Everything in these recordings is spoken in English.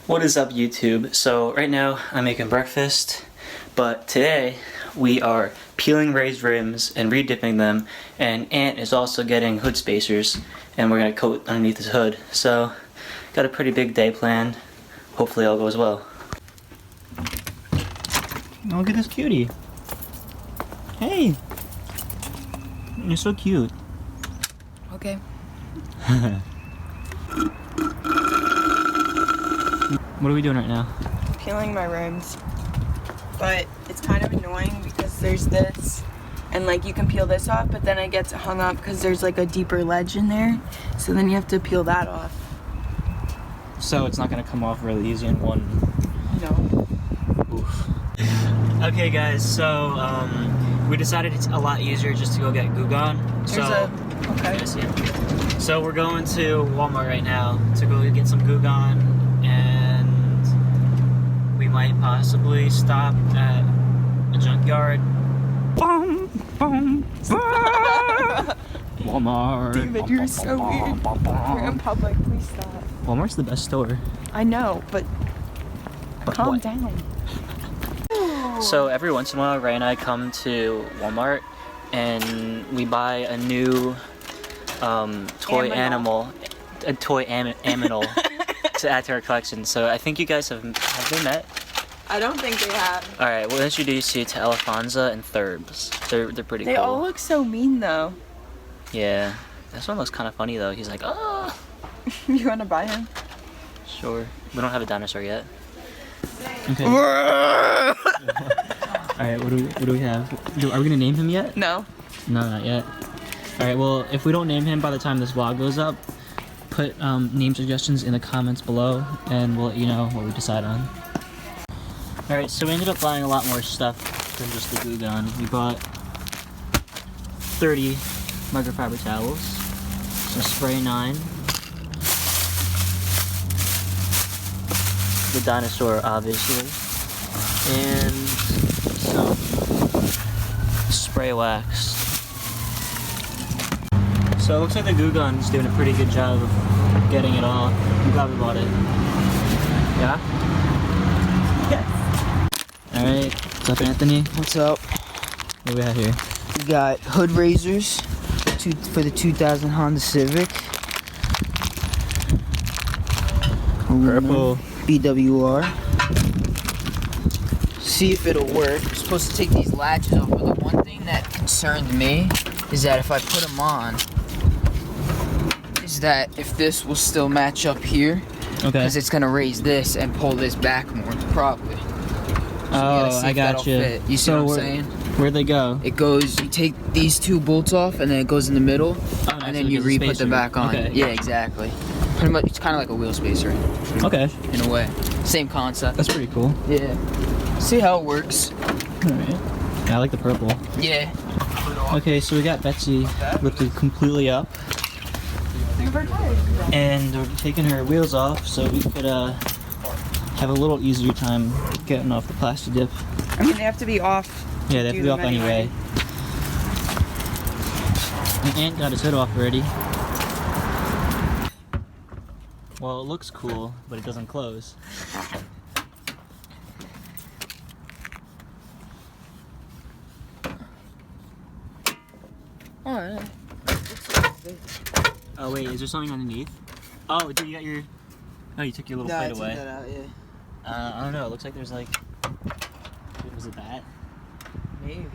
What is up, YouTube? So right now I'm making breakfast, but today we are peeling raised rims and redipping them, and Ant is also getting hood spacers and we're gonna coat underneath his hood. So got a pretty big day planned. Hopefully all goes well. Oh, look at this cutie. Hey! You're so cute. Okay. What are we doing right now? Peeling my rims. But it's kind of annoying because there's this, and like you can peel this off, but then it gets hung up because there's like a deeper ledge in there. So then you have to peel that off. So it's not gonna come off really easy in one. No. Oof. Okay guys, so we decided it's a lot easier just to go get Goo Gone. So we're going to Walmart right now to go get some Goo Gone, and we might possibly stop at a junkyard. Boom, boom, Walmart. David, you're so weird. You're in public, please stop. Walmart's the best store. I know, but calm what? down. So every once in a while, Ray and I come to Walmart and we buy a new toy animal, a toy aminal to add to our collection. So I think you guys have they met? I don't think they have. All right, we'll introduce you to Elefonza and Thurbs. They're pretty cool. They all look so mean though. Yeah, this one looks kind of funny though. He's like, oh. You want to buy him? Sure. We don't have a dinosaur yet. Okay. Alright, what do we have? Are we gonna name him yet? No. No, not yet. Alright, well, if we don't name him by the time this vlog goes up, put name suggestions in the comments below and we'll let you know what we decide on. Alright, so we ended up buying a lot more stuff than just the Goo Gone. We bought 30 microfiber towels, some spray 9, the dinosaur obviously, and some spray wax. So it looks like the Goo Gone's doing a pretty good job of getting it all. I'm glad we bought it. Yeah? Yes. Alright, what's up, Anthony? What's up? What do we have here? We got hood raisers for the 2000 Honda Civic. Purple. BWR. See if it'll work. We're supposed to take these latches off, but the one thing that concerned me is that if I put them on, is that if this will still match up here, Okay. because it's gonna raise this and pull this back more, probably. Oh, I got you. You see what I'm saying? Where'd they go? It goes, you take these two bolts off and then it goes in the middle, Oh, nice. and then So you it goes a re-put spacer. them back on. Okay. Yeah, exactly. Pretty much, it's kind of like a wheel spacer Okay. in a way. Same concept. That's pretty cool. Yeah. See how it works. Alright. Yeah, I like the purple. Yeah. Okay, so we got Betsy lifted completely up. And we're taking her wheels off so we could have a little easier time getting off the plastic dip. I mean, they have to be off. Yeah, they have to be off anyway. And Ant got his hood off already. Well, it looks cool, but it doesn't close. Alright. Oh wait, is there something underneath? Oh, dude, you got your... Oh, you took your little plate away. That out, yeah. I don't know, it looks like there's like... Was it that? Maybe.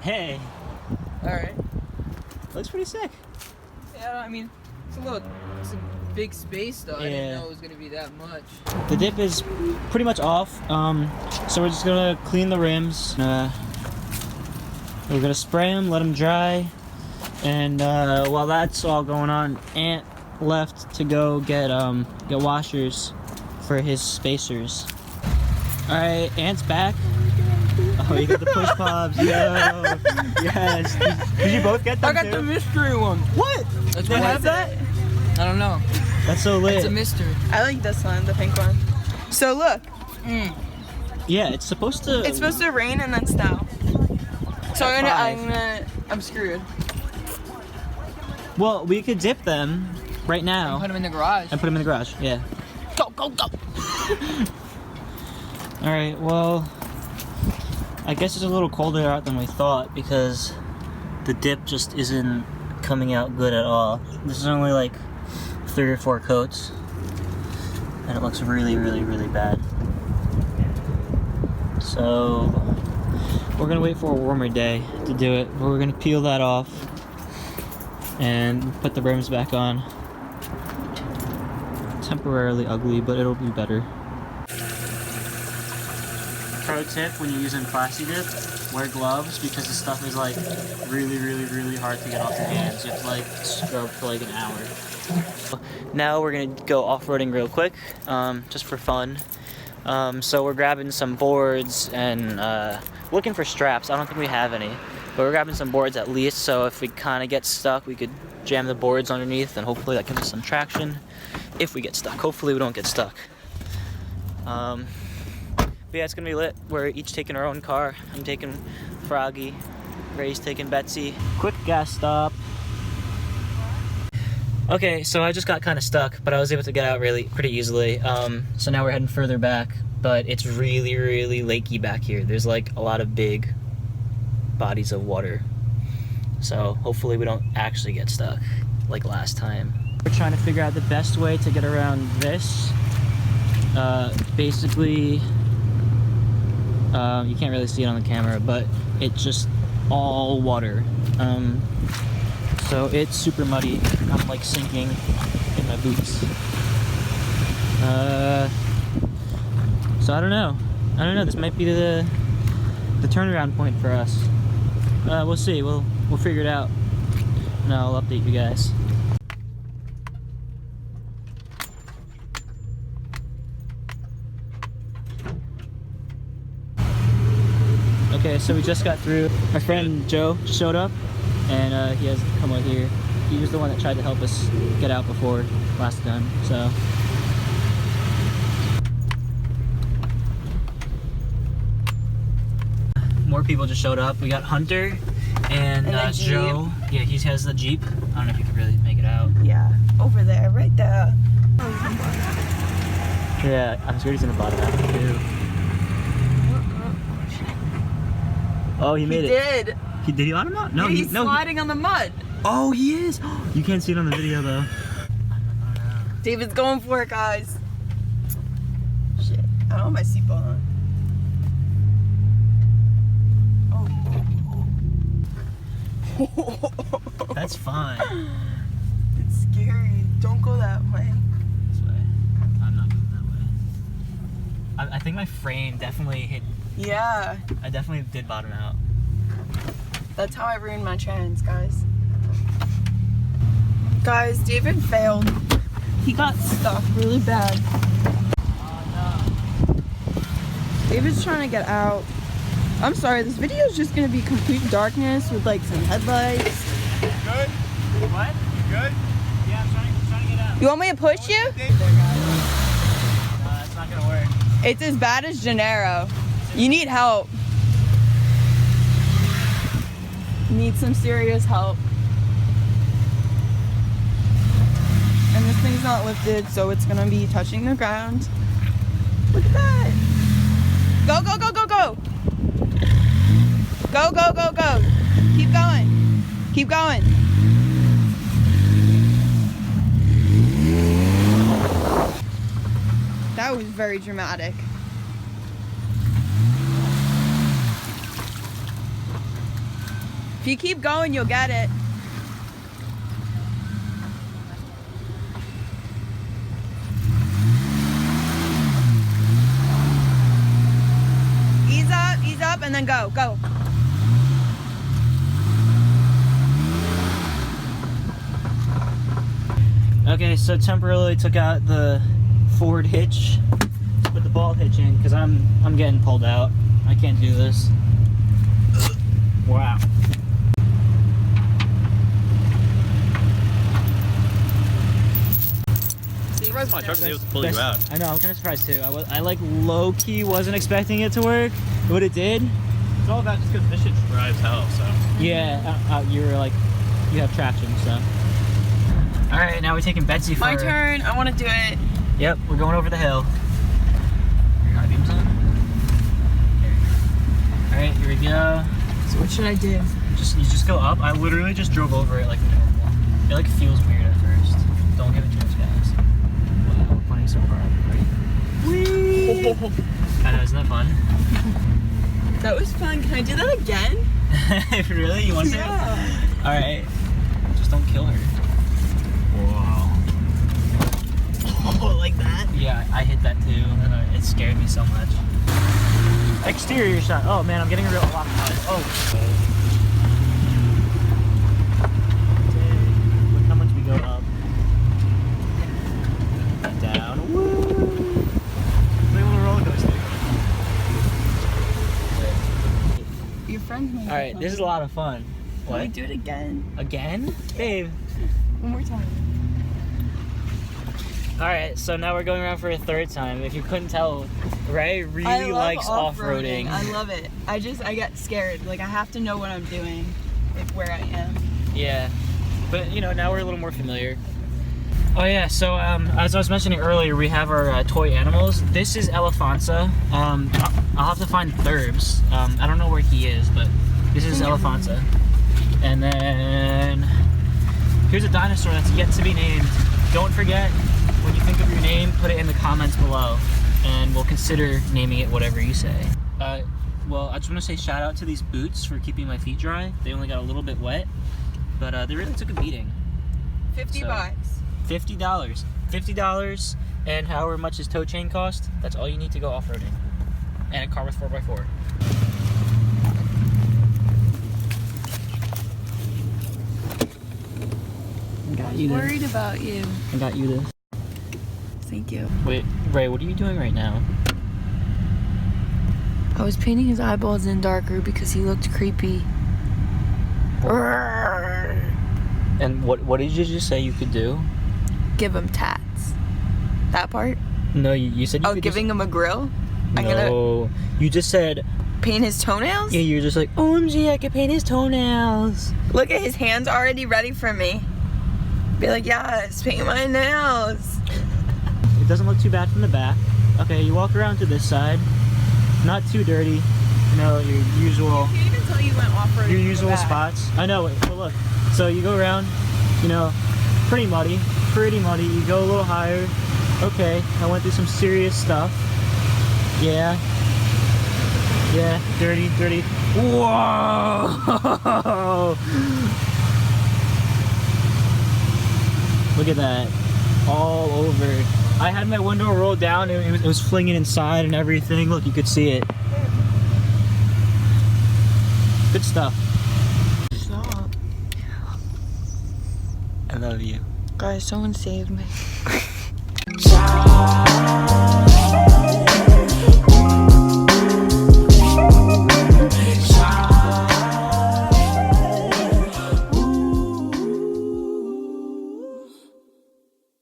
Hey! Alright. Looks pretty sick. Yeah, I mean, it's a big space though. I Yeah. didn't know it was gonna be that much. The dip is pretty much off, so we're just gonna clean the rims. We're gonna spray them, let them dry, and while that's all going on, Ant left to go get washers for his spacers. All right, Ant's back. Oh, you got the push pops, yo! Yes. Did you both get them? I got the mystery one. What? That's You what have that? I don't know. That's so lit. It's a mystery. I like this one, the pink one. So look, Yeah, it's supposed to. it's supposed to rain and then snow. So I'm screwed. Well, we could dip them right now. And put them in the garage. And put them in the garage, yeah. Go, go, go! Alright, well, I guess it's a little colder out than we thought because the dip just isn't coming out good at all. This is only like 3 or 4 coats, and it looks really, really, really bad. So, we're gonna wait for a warmer day to do it, but we're gonna peel that off and put the rims back on. Temporarily ugly, but it'll be better. Pro tip when you're using Plasti Dip, wear gloves because the stuff is like really, really, really hard to get off your hands. You have to like scrub for like an hour. Now we're gonna go off-roading real quick, just for fun. So we're grabbing some boards and looking for straps. I don't think we have any, but we're grabbing some boards at least, so if we kind of get stuck, we could jam the boards underneath, and hopefully that gives us some traction if we get stuck. Hopefully we don't get stuck. But yeah, it's gonna be lit. We're each taking our own car. I'm taking Froggy, Ray's taking Betsy. Quick gas stop. Okay, so I just got kind of stuck, but I was able to get out pretty easily. So now we're heading further back, but it's really, really lakey back here. There's like a lot of big bodies of water. So hopefully we don't actually get stuck like last time. We're trying to figure out the best way to get around this. Basically, you can't really see it on the camera, but it's just all water. So it's super muddy. I'm like sinking in my boots. So I don't know. This might be the turnaround point for us. We'll see. We'll figure it out, and I'll update you guys. Okay, so we just got through. My friend Joe showed up, and he has come out here. He was the one that tried to help us get out before last time, so. More people just showed up. We got Hunter and Joe. Yeah, he has the Jeep. I don't know if you can really make it out. Yeah, over there, right there. Yeah, I'm scared he's in the bottom half too. Oh, he made it. He did. Did he bottom out? No, he's sliding on the mud. Oh, he is. You can't see it on the video though. David's going for it, guys. Shit, I don't have my seatbelt on. That's fine. It's scary. Don't go that way. This way. I'm not going that way. I think my frame definitely hit. Yeah. I definitely did bottom out. That's how I ruined my trans, guys. Guys, David failed. He got stuck really bad. Oh no. David's trying to get out. I'm sorry, this video is just gonna be complete darkness with like some headlights. Good? What? You good? Yeah, I'm trying to get out. You want me to push you? It's not gonna work. It's as bad as Gennaro. You need help. You need some serious help. And this thing's not lifted, so it's gonna be touching the ground. Look at that. Go, go, go, go, go. Go, go, go, go. Keep going. Keep going. That was very dramatic. If you keep going, you'll get it. Ease up, and then go, go. Okay, so temporarily took out the forward hitch to put the ball hitch in because I'm getting pulled out. I can't do this. Wow. Surprised my truck was able to pull you out. I know, I'm kind of surprised too. I like low-key wasn't expecting it to work, but it did. It's all about just because this shit drives hell, so. Yeah, you were like, you have traction, so. All right, now we're taking Betsy for... My turn. I want to do it. Yep, we're going over the hill. Your high beams on? All right, here we go. So what should I do? You just go up. I literally just drove over it like normal. It like feels weird at first. Don't give it too much gas. Wow, we're playing so far. Ready? Whee! I know, isn't that fun? That was fun. Can I do that again? Really? You want to? Yeah. All right. Just don't kill her. Whoa. Oh, like that? Yeah, I hit that too, and it scared me so much. Exterior shot. Oh man, I'm getting a real lot of noise. Oh. Look how much we go up. Down. Woo! Like a little roller coaster. Your friends might. All right, this is a lot of fun. Can we What? do it again? Again? Babe. One more time. Alright, so now we're going around for a third time. If you couldn't tell, Ray really likes off-roading. I love it. I get scared. Like, I have to know what I'm doing, like where I am. Yeah. But, you know, now we're a little more familiar. Oh yeah, so as I was mentioning earlier, we have our toy animals. This is Elefanza. I'll have to find Thurbs. I don't know where he is, but this is Elefanza. And then here's a dinosaur that's yet to be named. Don't forget, when you think of your name, put it in the comments below, and we'll consider naming it whatever you say. Well, I just want to say shout out to these boots for keeping my feet dry. They only got a little bit wet, but they really took a beating. 50 bucks. $50. $50, and however much his tow chain cost, that's all you need to go off-roading. And a car with 4x4. I got you this. Worried about you. I got you this. Thank you. Wait, Ray, what are you doing right now? I was painting his eyeballs in darker because he looked creepy. And what did you just say you could do? Give him tats. That part? No, you said you Oh, could giving him a grill? I'm No, you just said, paint his toenails? yeah, you're just like, OMG, I can paint his toenails. Look at his hands already ready for me. Be like, yes, paint my nails. It doesn't look too bad from the back. Okay, you walk around to this side. Not too dirty. You know, your usual... You can't even tell you went off-roading. Your usual spots. I know, but look. So you go around, you know, pretty muddy. You go a little higher. Okay, I went through some serious stuff. Yeah. Yeah, dirty. Whoa! Look at that. All over. I had my window rolled down, and it was flinging inside and everything. Look, you could see it. Good stuff. Stop. I love you. Guys, someone save me.